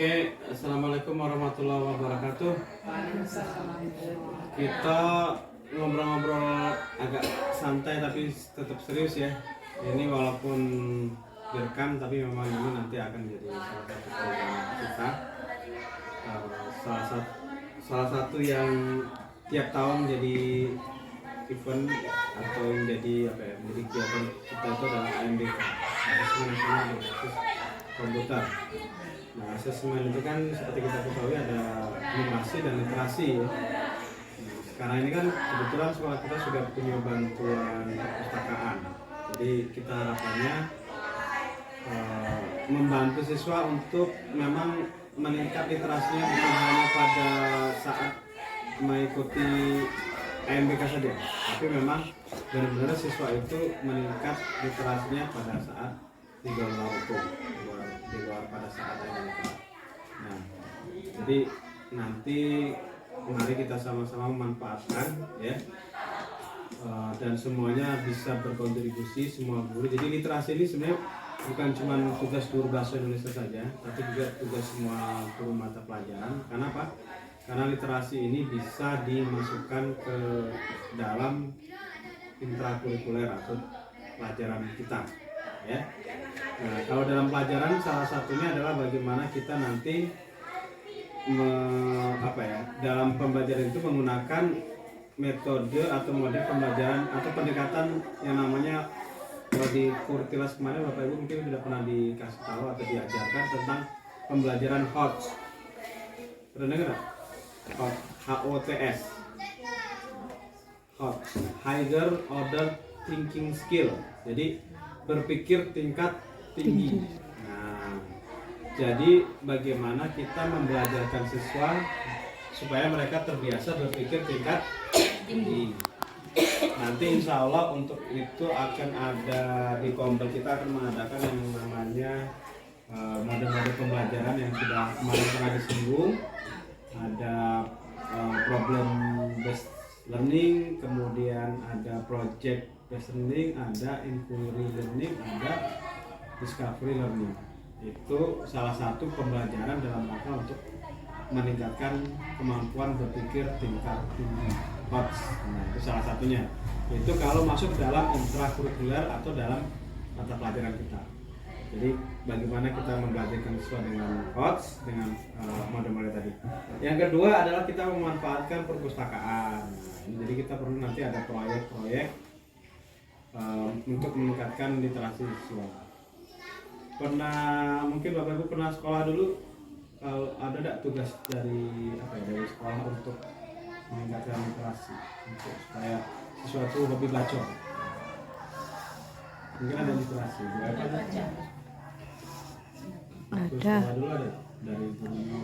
Oke, assalamualaikum warahmatullahi wabarakatuh. Kita ngobrol-ngobrol agak santai tapi tetap serius ya. Ini walaupun direkam tapi memang ini nanti akan jadi salah satu program kita. Salah satu yang tiap tahun jadi event atau yang jadi jadi kegiatan kita itu adalah AMBK, Asesmen Nasional Berbasis Komputer. Nah, asesmen itu kan seperti kita ketahui ada numerasi dan literasi ya. Sekarang ini kan kebetulan sekolah kita sudah punya bantuan perpustakaan. Jadi kita harapannya membantu siswa untuk memang meningkat literasinya bukan hanya pada saat mengikuti AMBK saja, tapi memang benar-benar siswa itu meningkat literasinya pada saat di luar itu, di luar pada saat AMBK. Nah, jadi nanti mari kita sama-sama memanfaatkan ya, dan semuanya bisa berkontribusi, semua guru. Jadi literasi ini sebenarnya bukan cuma tugas guru bahasa Indonesia saja, tapi juga tugas semua guru mata pelajaran. Kenapa? Karena literasi ini bisa dimasukkan ke dalam intrakurikuler atau pelajaran kita ya. Nah, kalau dalam pelajaran salah satunya adalah bagaimana kita nanti dalam pembelajaran itu menggunakan metode atau model pembelajaran atau pendekatan yang namanya, kalau di Kurtilas kemarin Bapak Ibu mungkin sudah pernah dikasih tahu atau diajarkan tentang pembelajaran HOTS. Pernah dengar? HOTS, HOTS, Higher Order Thinking Skill. Jadi berpikir tingkat tinggi. Nah, jadi bagaimana kita membelajarkan siswa supaya mereka terbiasa berpikir tingkat tinggi. Nanti insya Allah untuk itu akan ada di Kompel, kita akan mengadakan yang namanya model-model pembelajaran yang sudah kemarin pernah disinggung. Ada problem based learning, kemudian ada project based learning, ada inquiry learning, ada discovery learning. Itu salah satu pembelajaran dalam rangka untuk meningkatkan kemampuan berpikir tingkat tinggi. Nah, itu salah satunya. Itu kalau masuk dalam intrakurikuler atau dalam mata pelajaran kita. Jadi bagaimana kita membelajarkan siswa dengan HOTS, dengan model-model tadi. Yang kedua adalah kita memanfaatkan perpustakaan. Nah, jadi kita perlu nanti ada proyek-proyek untuk meningkatkan literasi siswa. Mungkin Bapak Ibu pernah sekolah dulu, kalau ada tidak tugas dari dari sekolah untuk meningkatkan literasi, untuk supaya siswa itu lebih baca. Mungkin ada literasi. Ada. Dulu ada dari guru.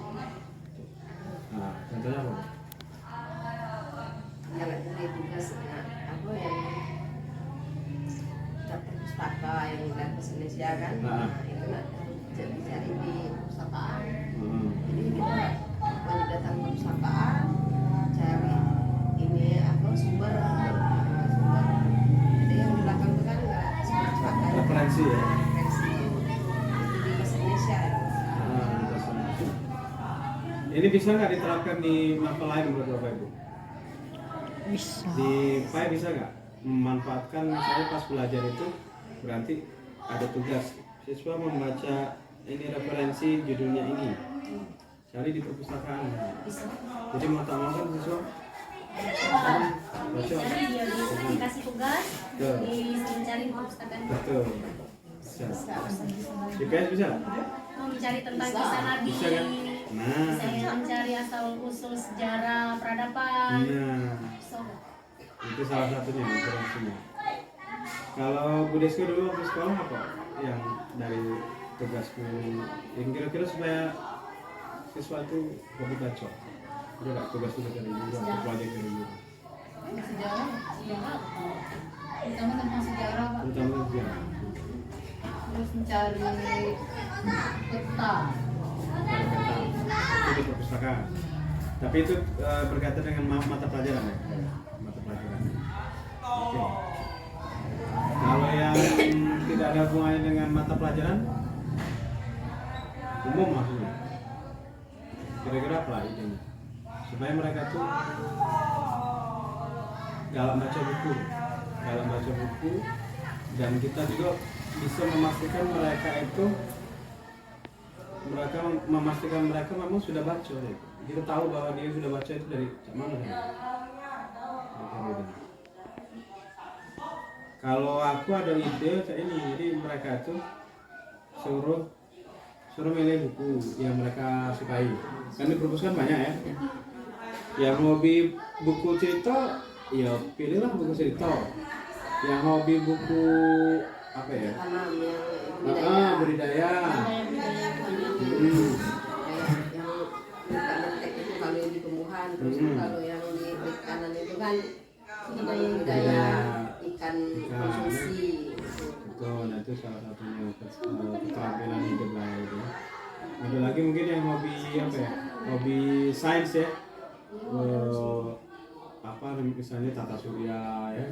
Nah, contohnya apa? Kalau dari tugas apa yang daftar pustaka yang dari bahasa Indonesia kan, nah, itu cari di perpustakaan. Jadi kita wajib datang ke perpustakaan, cari ini apa sumber. Jadi yang di belakang itu kan nggak pustaka. Referensi ya. Ini bisa nggak diterapkan di mata lain menurut Bapak Ibu? Bisa. Di PAI bisa nggak memanfaatkan, misalnya pas belajar itu berarti ada tugas siswa membaca ini referensi judulnya ini, cari di perpustakaan. Bisa. Jadi mau tak mau kan siswa baca. Jadi dia dikasih tugas, disuruh cari di perpustakaan. Betul. Bisa. Di PS bisa nggak? Mau mencari tentang kisah Nabi. Bisa kan? Nah. Bisa mencari asal usul sejarah peradaban. Nah. So, Itu salah satunya referensinya. Kalau Bu Desko dulu waktu sekolah apa yang dari tugasku yang kira-kira supaya siswa itu lebih baca? Ada nggak tugas-tugas dari guru atau proyek dari guru? Sejarah, terutama tentang sejarah Pak. Terutama sejarah. Terus mencari peta. Itu di perpustakaan. Tapi itu berkaitan dengan mata pelajaran ya? Mata pelajaran. Oke. Kalau yang tidak ada hubungannya dengan mata pelajaran, umum maksudnya. kira-kira apa idenya supaya mereka tuh galak baca buku dan kita juga bisa memastikan mereka memang sudah baca ya. Kita tahu bahwa dia sudah baca itu dari mana ya? Kalau aku ada ide kayak ini, jadi mereka tuh suruh milih buku yang mereka sukai. Kan di perpustakaan banyak ya. Yang hobi buku cerita, ya pilihlah buku cerita. Yang hobi buku apa ya? Tanam yang budidaya. Yang mentek itu kalau di tumbuhan, terus kalau yang di perikanan itu kan budidaya ikan konsumsi. Betul, nah itu salah satunya keterampilan hidup lah itu. Ada lagi mungkin yang hobi apa ya? Hobi sains ya. Misalnya tata surya ya,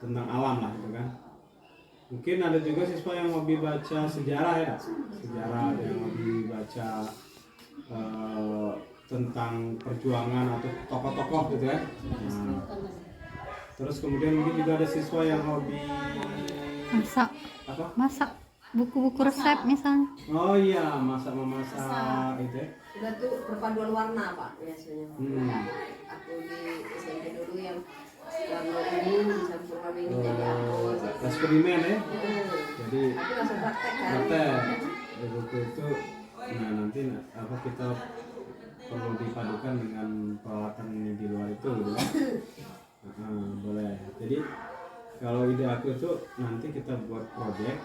tentang alam lah gitu kan. Mungkin ada juga siswa yang hobi baca sejarah ya, ada yang hobi baca tentang perjuangan atau tokoh-tokoh gitu ya. Nah, terus kemudian mungkin juga ada siswa yang hobi masak buku-buku resep misalnya. Oh iya, memasak itu ya. Udah tuh perpaduan warna Pak biasanya. Aku di SMP dulu yang warna ungu dicampur warna ini jadi apa? Eksperimen ya. Jadi aku langsung praktek kan. Di buku itu, nah nanti kita perlu dipadukan dengan peralatan ini di luar itu gitu kan. Boleh. Jadi kalau ide aku itu nanti kita buat project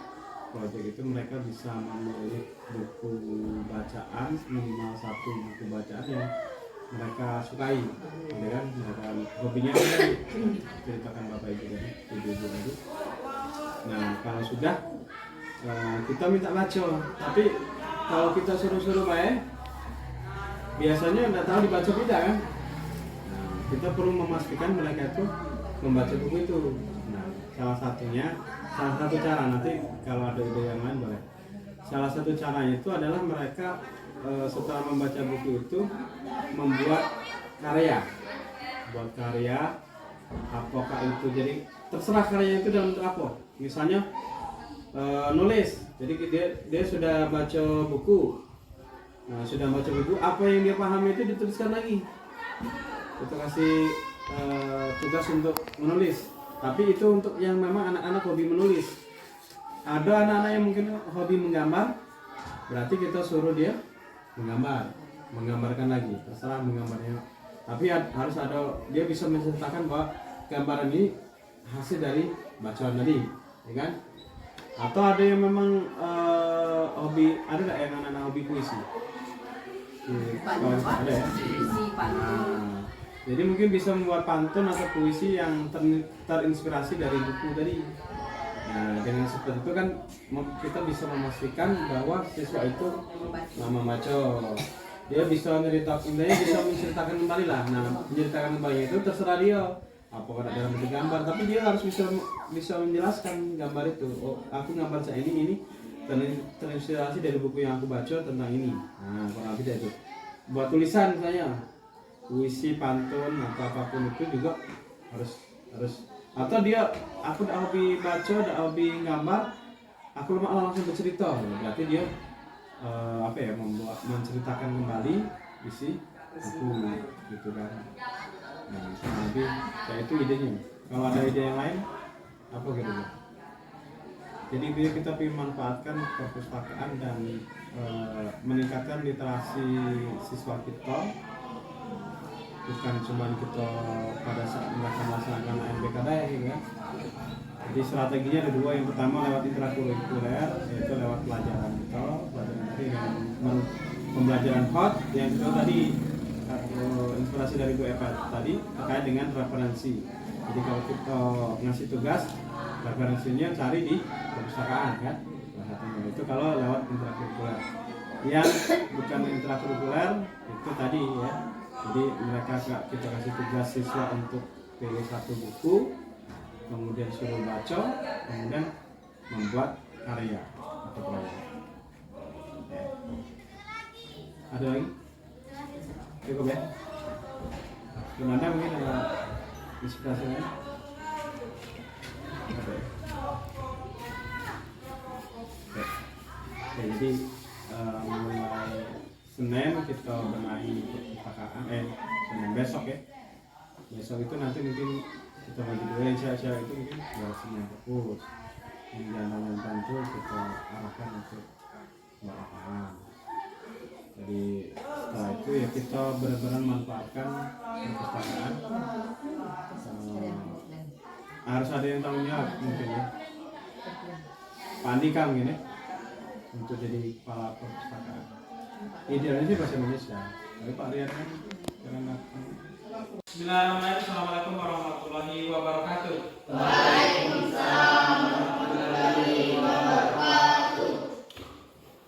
itu mereka bisa memilih buku bacaan, minimal 1 buku bacaan yang mereka sukai, ya kan? Mereka hobinya kan ceritakan bapak ibu tadi. Nah kalau sudah kita minta baca, tapi kalau kita suruh baik, biasanya nggak tahu dibaca tidak kan? Nah, kita perlu memastikan mereka itu membaca buku itu. Nah, salah satu cara nanti kalau ada ide yang lain boleh. Salah satu caranya itu adalah mereka setelah membaca buku itu membuat karya. Apakah itu jadi terserah karyanya itu dalam bentuk apa. Misalnya nulis. Jadi dia sudah baca buku. Nah, apa yang dia pahami itu dituliskan lagi. Kita kasih tugas untuk menulis. Tapi itu untuk yang memang anak-anak hobi menulis. Ada anak-anak yang mungkin hobi menggambar, berarti kita suruh dia menggambarkan lagi, terserah menggambarnya. Tapi harus ada, dia bisa menceritakan bahwa gambaran ini hasil dari bacaan tadi, ya kan? Atau ada yang memang ada nggak yang anak-anak hobi puisi? Ada ya? Nah, jadi mungkin bisa membuat pantun atau puisi yang terinspirasi dari buku tadi. Nah, dengan seperti itu kan kita bisa memastikan bahwa siswa itu membaca. Dia bisa menceritakan kembali lah. Nah, menceritakan kembali itu terserah dia. Apakah dalam bentuk gambar, tapi dia harus bisa menjelaskan gambar itu. Oh, aku gambar saya ini terinspirasi dari buku yang aku baca tentang ini. Nah, kurang lebih itu. Buat tulisan misalnya, puisi, pantun atau apapun itu juga harus atau aku udah hobi baca, udah hobi gambar, aku langsung bercerita, berarti dia menceritakan kembali isi buku gitu kan. Nah, lebih kayak itu idenya. Kalau ada ide yang lain apa gitu. Jadi biar kita manfaatkan perpustakaan dan meningkatkan literasi siswa kita, bukan cuma kita pada saat mereka melaksanakan AMPKD gitu kan. Jadi strateginya ada 2, yang pertama lewat intrakurikuler, yaitu lewat pelajaran dengan pembelajaran hot, yang kedua tadi inspirasi dari Bu Eva tadi terkait dengan referensi. Jadi kalau kita ngasih tugas, referensinya cari di perpustakaan kan. Itu kalau lewat intrakurikuler. Yang bukan intrakurikuler itu tadi ya. Jadi kita kasih tugas siswa untuk pilih 1 buku, kemudian suruh baca, kemudian membuat karya atau proyek. Ada lagi? cukup ya. Gimana mungkin ada inspirasi lain? Oke. Ya, jadi mulai Senin kita benahi perpustakaan, Senin besok ya. Besok itu nanti mungkin kita bagi dua, yang cewek-cewek itu mungkin buat Senin fokus, yang jangan itu kita arahkan untuk buat lapangan. Jadi setelah itu ya kita benar-benar manfaatkan perpustakaan. Harus ada yang tanggung jawab mungkin ya. Pak Andika mungkin ya, untuk jadi kepala perpustakaan. Idealnya sih bahasa Indonesia, tapi Pak Rian kan karena Bismillahirrahmanirrahim. Assalamualaikum warahmatullahi wabarakatuh. Waalaikumsalam warahmatullahi wabarakatuh.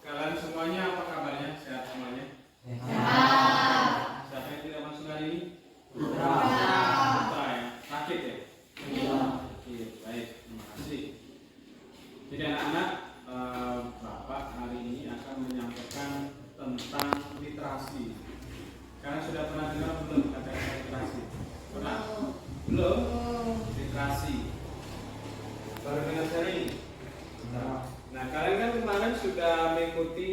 Kalian semuanya apa kabarnya? Sehat semuanya? Sehat. Siapa yang tidak masuk hari ini? Putra ya? Sakit ya? Iya. Baik, terima kasih. Jadi anak-anak, Bapak hari ini akan menyampaikan tentang literasi. Kalian sudah pernah dengar belum kata-kata literasi? Pernah? Belum? Literasi. Baru dengar hari ini? Nah, kalian kan kemarin sudah mengikuti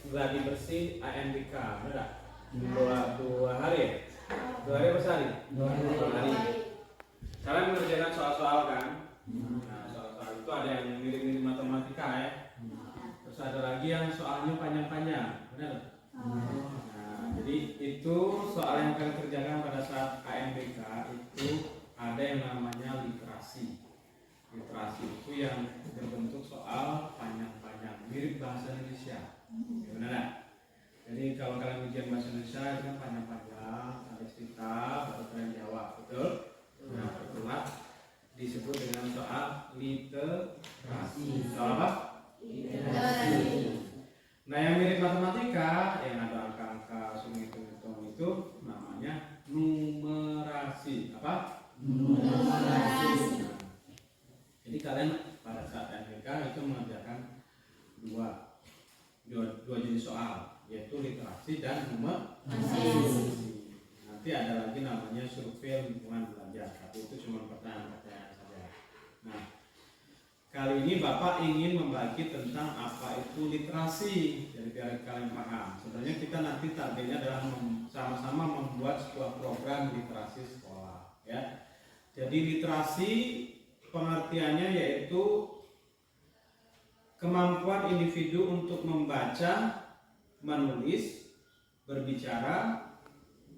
gladi bersih ANBK, benar? Dua hari ya? 2 hari apa sehari? 2 hari. Kalian mengerjakan soal-soal kan? Nah, soal-soal itu ada yang mirip-mirip matematika ya. Terus ada lagi yang soalnya panjang-panjang, benar? Nah, jadi itu soal yang kalian kerjakan pada saat ANBK itu ada yang namanya literasi. Literasi itu yang berbentuk soal panjang-panjang, mirip bahasa Indonesia, benar nggak? Jadi kalau kalian ujian bahasa Indonesia itu kan panjang-panjang, ada cerita, baru kalian jawab, betul? Nah, itulah disebut dengan soal literasi. Soal apa? Literasi. Nah, yang mirip matematika, yang ada angka-angka, hitung-hitung itu namanya numerasi. Apa? Numerasi. Jadi kalian pada saat NBK itu mengerjakan dua jenis soal, yaitu literasi dan numerasi. Nanti ada lagi namanya survei lingkungan belajar, tapi itu cuma pertanyaan-pertanyaan saja. Nah, kali ini Bapak ingin membagi tentang apa itu literasi, jadi biar kalian paham. Sebenarnya kita nanti targetnya adalah sama-sama membuat sebuah program literasi sekolah, ya. Jadi literasi pengertiannya yaitu kemampuan individu untuk membaca, menulis, berbicara,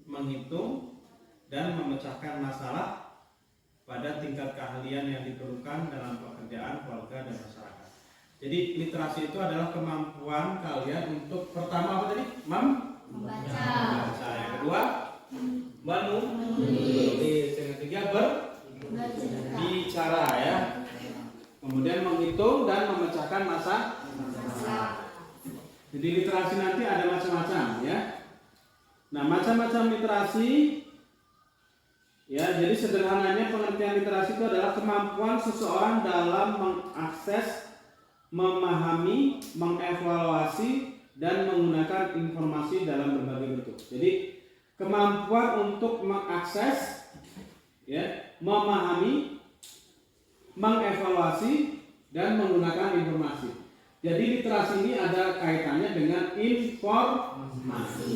menghitung, dan memecahkan masalah pada tingkat keahlian yang diperlukan dalam pekerjaan, keluarga, dan masyarakat. Jadi literasi itu adalah kemampuan kalian untuk pertama apa tadi? Membaca. Yang kedua, menulis. Yang ketiga, berbicara ya. Kemudian menghitung dan memecahkan masalah. Jadi literasi nanti ada macam-macam ya. Nah, macam-macam literasi ya, jadi sederhananya pengertian literasi itu adalah kemampuan seseorang dalam mengakses, memahami, mengevaluasi, dan menggunakan informasi dalam berbagai bentuk. Jadi kemampuan untuk mengakses, ya, memahami, mengevaluasi, dan menggunakan informasi. Jadi literasi ini ada kaitannya dengan informasi.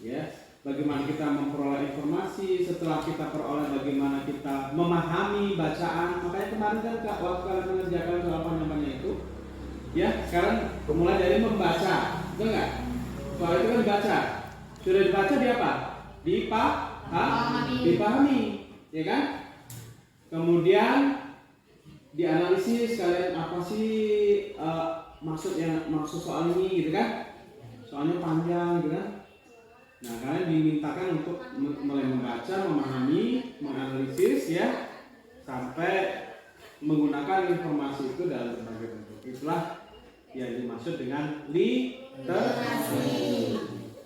Ya, bagaimana kita memperoleh informasi, setelah kita peroleh bagaimana kita memahami bacaan. Makanya kemarin kan waktu kalian mengerjakan soal panjang-panjang itu, ya, sekarang mulai dari membaca, betul nggak? Soal itu kan dibaca, sudah dibaca di apa? Dipahami, ya kan? Kemudian dianalisis, kalian apa sih maksud soal ini, gitu kan? Soalnya panjang, gitu kan? Nah, kalian dimintakan untuk mulai membaca, memahami, menganalisis ya, sampai menggunakan informasi itu dalam berbagai bentuk. Itulah yang dimaksud dengan literasi.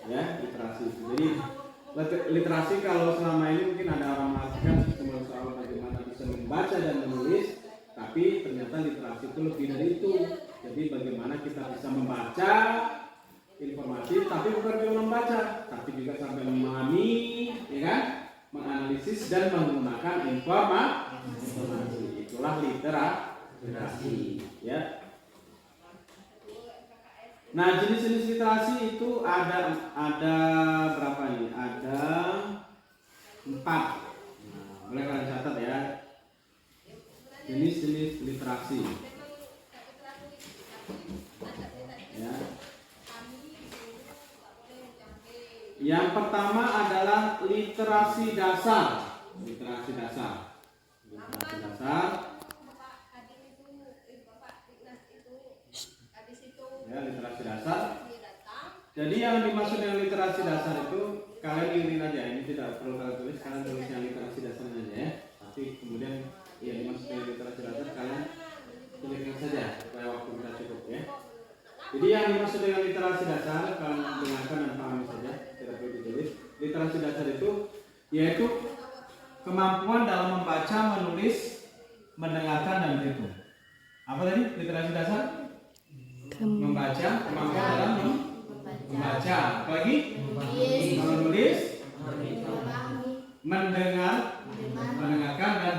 Ya, literasi. Jadi literasi kalau selama ini mungkin ada orang mengartikan sistem soal bagaimana bisa membaca dan menulis, tapi ternyata literasi itu lebih dari itu. Jadi bagaimana kita bisa membaca, informasi, tapi bukan cuma membaca, tapi juga sampai memahami, ya kan? Menganalisis dan menggunakan informasi. Itulah literasi, ya. Nah, jenis-jenis literasi itu ada berapa nih? Ada 4. Nah, boleh kalian catat ya. Jenis-jenis literasi. Ya. Yang pertama adalah literasi dasar. Literasi dasar. Literasi dasar. Ya, literasi dasar. Jadi yang dimaksud dengan literasi dasar itu kalian ingin aja, ini tidak perlu kalian tulis, kalian tulis yang literasi dasarnya aja ya. Tapi kemudian yang dimaksud dengan literasi dasar kalian tuliskan saja supaya waktu kita cukup ya. Jadi yang dimaksud dengan literasi dasar kalian dengarkan dan pahami saja, tidak perlu ditulis. Literasi dasar itu yaitu kemampuan dalam membaca, menulis, mendengarkan dan berhitung. Apa tadi literasi dasar? Membaca, kemampuan dalam membaca, apalagi menulis, mendengarkan dan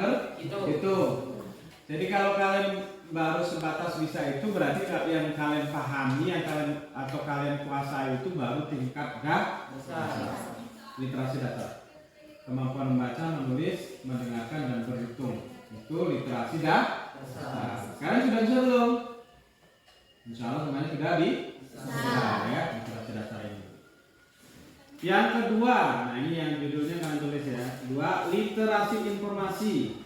berhitung. Jadi kalau kalian baru sebatas bisa itu berarti yang kalian pahami, yang kalian kuasai itu baru tingkat dasar. Literasi dasar. Kemampuan membaca, menulis, mendengarkan dan berhitung. Itu literasi dasar. Kalian sudah bisa belum? Insya Allah semuanya sudah bisa ya, literasi dasar ini. Yang kedua, nah ini yang judulnya kalian tulis ya. 2, literasi informasi.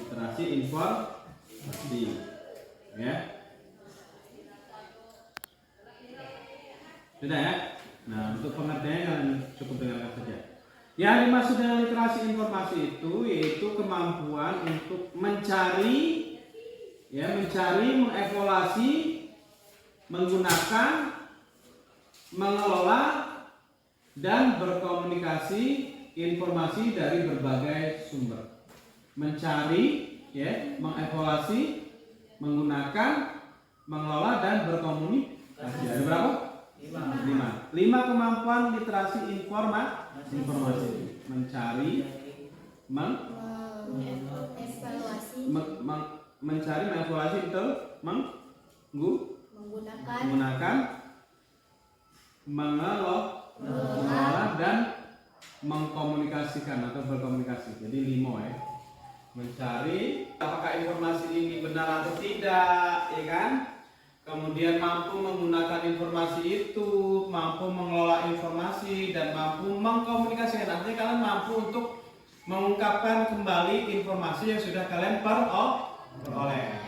Literasi informasi, ya. Sudah ya. Nah untuk pengertiannya kalian cukup dengarkan saja. Yang dimaksud dengan literasi informasi itu yaitu kemampuan untuk mencari, mengevaluasi, menggunakan, mengelola, dan berkomunikasi informasi dari berbagai sumber. Mencari, mengevaluasi, menggunakan, mengelola, dan berkomunikasi. Ada berapa? 5 kemampuan literasi informasi. Mencari, mencari, mengevaluasi, itu menggunakan, mengelola, dan mengkomunikasikan atau berkomunikasi. Jadi 5 ya. Mencari apakah informasi ini benar atau tidak, ya kan? Kemudian mampu menggunakan informasi itu, mampu mengelola informasi, dan mampu mengkomunikasikan. Artinya kalian mampu untuk mengungkapkan kembali informasi yang sudah kalian peroleh.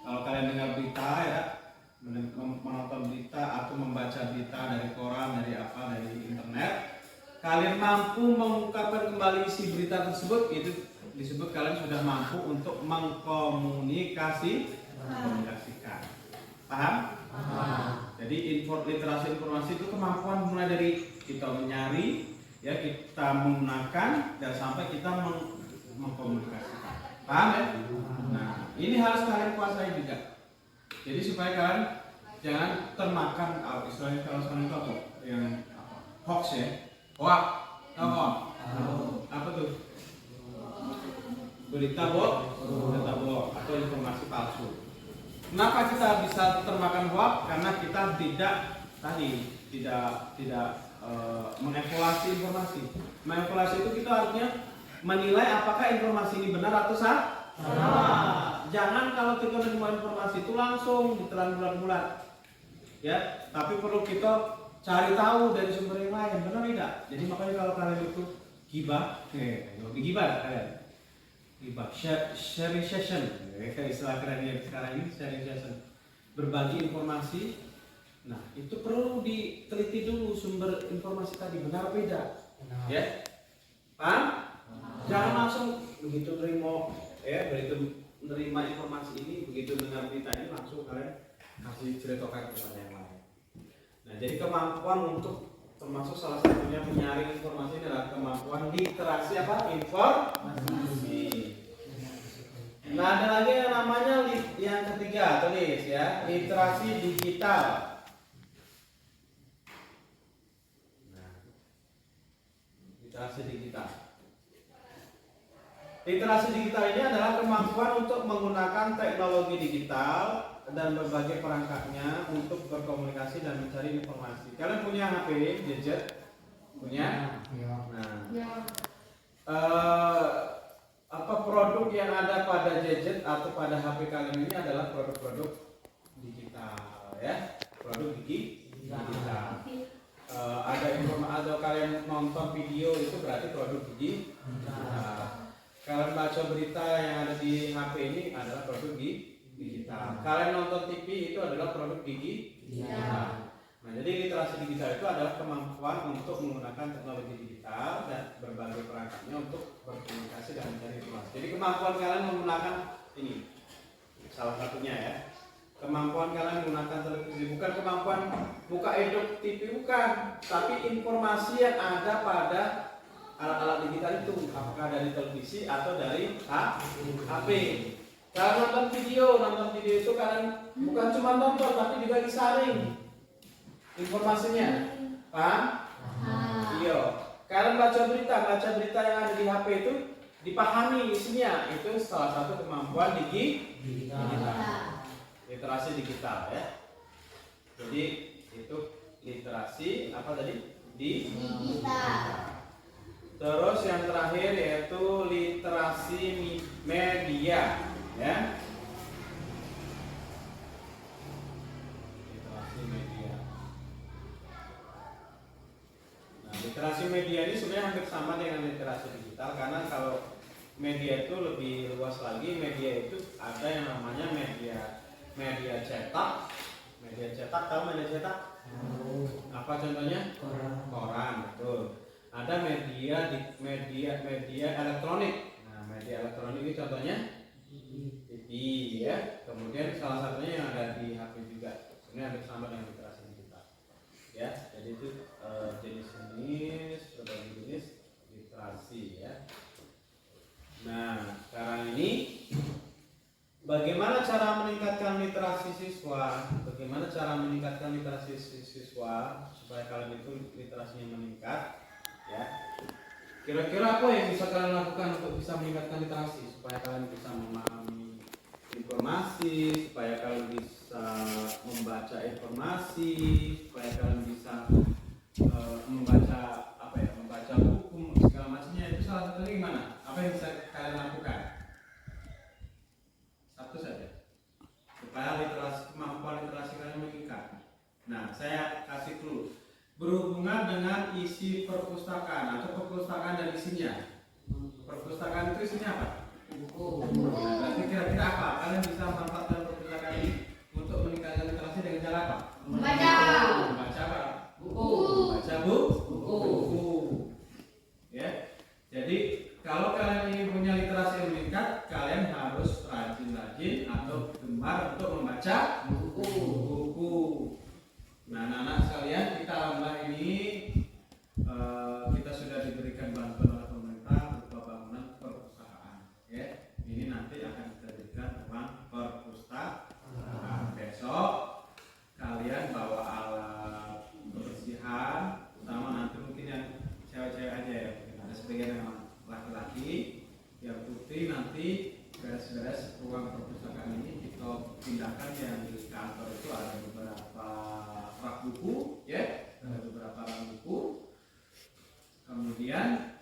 Kalau kalian dengar berita ya, menonton berita atau membaca berita dari koran, dari internet, kalian mampu mengungkapkan kembali isi berita tersebut, itu disebut kalian sudah mampu untuk mengkomunikasikan. Paham? Jadi literasi informasi itu kemampuan mulai dari kita mencari, ya, kita menggunakan, dan sampai kita mengkomunikasikan. Paham ya? Nah, ini harus kalian kuasai juga. Jadi supaya kalian jangan termakan istilahnya kalau sekarang itu apa? Yang hoax ya. Hoax. Apa tuh? Berita bohong atau informasi palsu. Kenapa kita bisa termakan hoax? Karena kita tidak mengevaluasi informasi. Mengevaluasi itu kita artinya menilai apakah informasi ini benar atau salah. Jangan kalau kita menerima informasi itu langsung ditelan bulat-bulat, ya. Tapi perlu kita cari tahu dari sumber yang lain, benar tidak? Jadi makanya kalau kalian itu gibah, kalian gibah, sharing session, istilah kerennya sekarang ini sharing session, berbagi informasi. Nah itu perlu diteliti dulu sumber informasi tadi benar beda, ya. Paham? Jangan langsung begitu menerima informasi ini, begitu dengar berita ini langsung kalian kasih ceritakan kepada yang lain. Nah jadi kemampuan untuk termasuk salah satunya menyaring informasi adalah kemampuan literasi informasi. Nah ada lagi yang namanya yang ketiga, tulis ya, literasi digital. literasi digital. Literasi digital ini adalah kemampuan untuk menggunakan teknologi digital dan berbagai perangkatnya untuk berkomunikasi dan mencari informasi. Kalian punya HP gadget? Punya? Nah, apa produk yang ada pada gadget atau pada HP kalian ini adalah produk-produk digital, ya, produk digital. Ada informasi atau kalian nonton video itu berarti produk digital. Kalian baca berita yang ada di HP ini adalah produk digital. Kalian nonton TV itu adalah produk digital. Nah, jadi literasi digital itu adalah kemampuan untuk menggunakan teknologi digital dan berbagai perangkatnya untuk berkomunikasi dan mencari informasi. Jadi kemampuan kalian menggunakan ini salah satunya, ya. Kemampuan kalian menggunakan televisi, bukan kemampuan buka hidup TV, bukan, tapi informasi yang ada pada alat-alat digital itu, apakah dari televisi atau dari HP. Kalau nonton video itu kalian bukan cuma nonton tapi juga disaring informasinya, paham? Iya. Kalian baca berita yang ada di HP itu dipahami isinya, itu salah satu kemampuan digital. Literasi digital, ya. Jadi itu literasi apa tadi? Digital. Terus yang terakhir yaitu literasi media, ya. Literasi media. Nah, literasi media ini sebenarnya hampir sama dengan literasi digital, karena kalau media itu lebih luas lagi. Media itu ada yang namanya media cetak. Media cetak, tahu media cetak? Apa contohnya? Koran, betul. Ada media elektronik. Nah, media elektronik ini contohnya TV, ya. Kemudian salah satunya yang ada di HP juga. Sebenarnya hampir sama dengan literasi digital, ya. Jadi itu jenis-jenis berbagai jenis literasi, ya. Nah, sekarang ini bagaimana cara meningkatkan literasi siswa? Bagaimana cara meningkatkan literasi siswa supaya kalian itu literasinya meningkat? Ya, kira-kira apa yang bisa kalian lakukan untuk bisa meningkatkan literasi supaya kalian bisa memahami informasi, supaya kalian bisa membaca informasi, supaya kalian bisa membaca membaca buku segala macamnya. Itu salah satunya gimana? Apa yang bisa kalian lakukan? Satu saja, supaya kemampuan literasi kalian meningkat. Nah, saya kasih clue. Berhubungan dengan isi perpustakaan atau perpustakaan dan isinya. Perpustakaan itu isinya apa? Buku. Nah, berarti kira-kira apa? Kalian bisa manfaatkan perpustakaan ini untuk meningkatkan literasi dengan cara apa? Membaca. Membaca apa? Buku. Membaca buku. Ya. Jadi kalau kalian ingin punya literasi yang meningkat, kalian harus rajin-rajin atau gemar untuk membaca buku. Nah, anak-anak sekalian, kita alhamdulillah ini kita sudah diberikan bantuan oleh pemerintah berupa bangunan perpustakaan, ya. Ini nanti akan kita berikan uang perpustakaan. Besok kalian bawa alat kebersihan, terutama nanti mungkin yang cewek-cewek aja, ya. Ada sebagian yang laki-laki, yang putih nanti beres-beres ruang perpustakaan ini kita pindahkan. Yang di kantor itu ada beberapa rak buku, ya, ada beberapa rak buku. Kemudian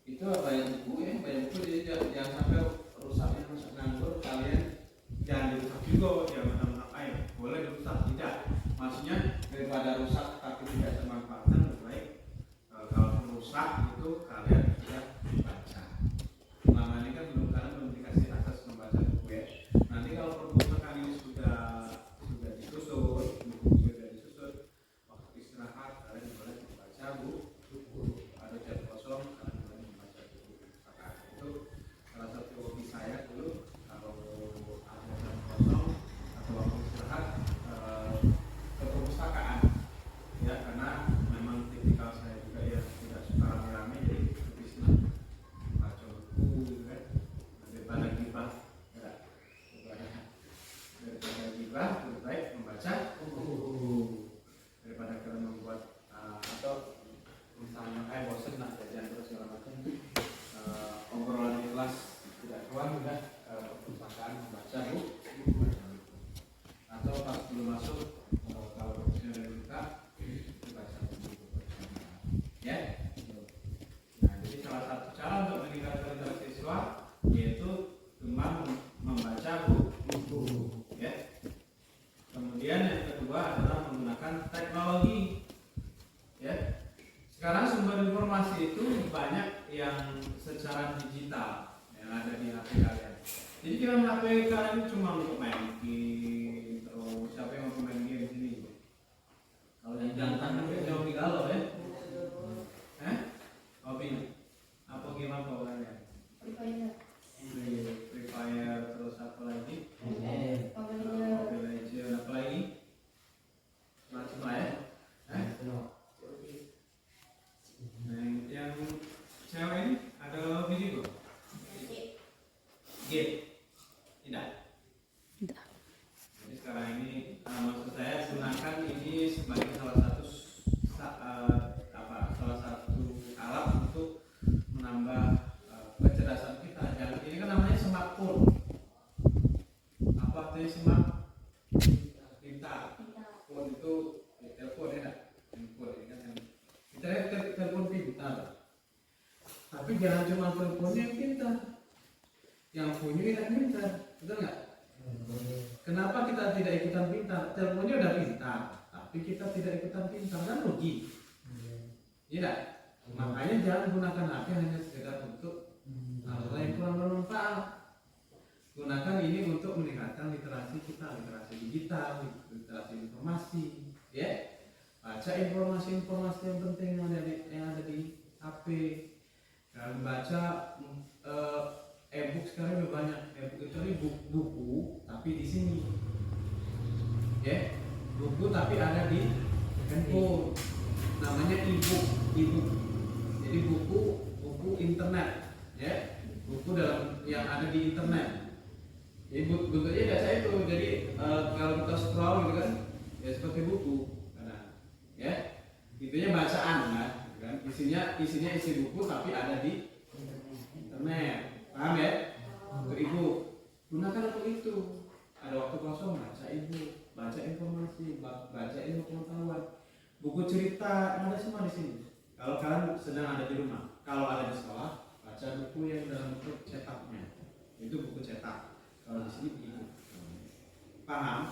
itu banyak buku, ya, banyak buku. Jadi jangan sampai rusak nganggur. Kalian jangan dirusak juga, jangan mentah-mentah boleh dirusak, tidak. Maksudnya daripada rusak tapi tidak termanfaatkan, lebih baik kalau rusak itu kalian sudah baca. Selama ini kan kalian belum dikasih akses membaca buku, ya. Nanti kalau perpustakaan ini sudah disusun, buku sudah disusun, waktu istirahat kalian boleh membaca kan HP kalian cuma untuk main game, terus siapa yang mau main game di sini? Kalau yang jantan itu jauh di galau ya? Hobinya? Apa game apa kalian? Free Fire, terus apa lagi? Mobile Legends, apa lagi? Macam lah ya? Nah, yang cewek ini ada hobi juga? Game? Tidak? Tidak. Jadi sekarang ini maksud saya gunakan ini sebagai salah satu salah satu alat untuk menambah kecerdasan kita. Jangan ini kan namanya smartphone. Apa artinya smart? Pintar. Phone itu telepon ya, telepon ini kan. Kita lihat telepon pintar. Tapi jangan cuma teleponnya yang pintar. Yang punya tidak pintar, betul nggak? Kenapa kita tidak ikutan pintar? Teleponnya udah pintar, tapi kita tidak ikutan pintar, kan rugi. Iya, makanya jangan gunakan HP hanya sekedar untuk hal-hal yang kurang bermanfaat. Gunakan ini untuk meningkatkan literasi kita, literasi digital, literasi informasi, ya. Baca informasi-informasi yang penting yang ada di HP. Dan baca e-book sekarang lebih banyak. E-book itu buku tapi di sini, ya, buku tapi ada di handphone. Namanya e-book. Jadi buku internet, ya, buku dalam yang ada di internet. Jadi bentuknya biasa itu. Jadi kalau kita scroll gitu kan, ya seperti buku, ya, intinya bacaan kan. Isinya isi buku tapi ada di internet. Paham ya? Untuk ibu gunakan untuk itu. Ada waktu kosong baca ibu, baca informasi, baca ilmu pengetahuan, buku cerita ada semua di sini. Kalau kalian sedang ada di rumah, kalau ada di sekolah, baca buku yang dalam bentuk cetaknya. Itu buku cetak. Kalau di sini begitu. Paham?